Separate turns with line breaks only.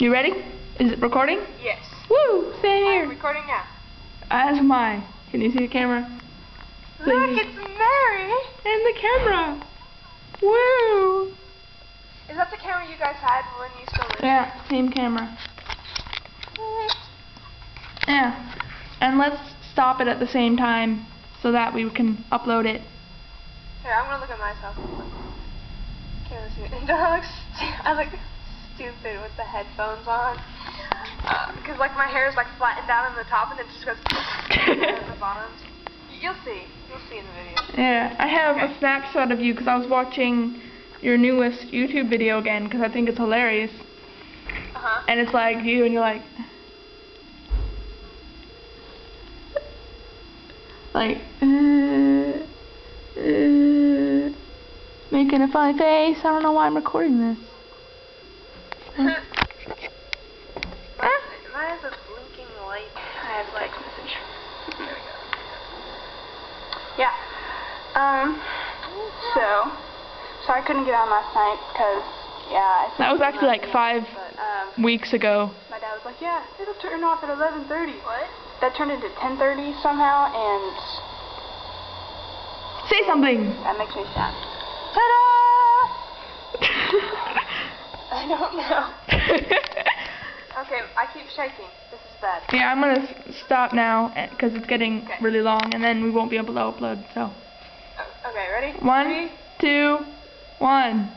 You ready? Is it recording?
Yes.
Woo! Stay here.
I'm recording now.
As am I. Can you see the camera?
Look, it's Mary!
And the camera! Woo!
Is that the camera you guys had when you still lived?
Yeah, same camera. Yeah. And let's stop it at the same time so that we can upload it.
Here, I'm gonna look at myself. Okay, let's see. Don't I look stupid with the headphones on? Because like my hair is like flattened down in the top and then just goes at the bottom. You'll see. You'll see in the video.
Yeah, I have a snapshot of you because I was watching your newest YouTube video again because I think it's hilarious. And it's like you and you're like making a funny face. I don't know why I'm recording this.
Mine has a blinking light. I have like there we go. Yeah. So I couldn't get on last night because
that was actually like 5 weeks ago.
My dad was like, yeah, it'll turn off at 11:30. What? That turned into 10:30 somehow, and
say something.
That makes me sad. Ta-da! I don't know. Okay, I keep shaking. This is bad.
Yeah, I'm gonna stop now because it's getting really long, and then we won't be able to upload. So.
Okay, ready?
1, 2, 1.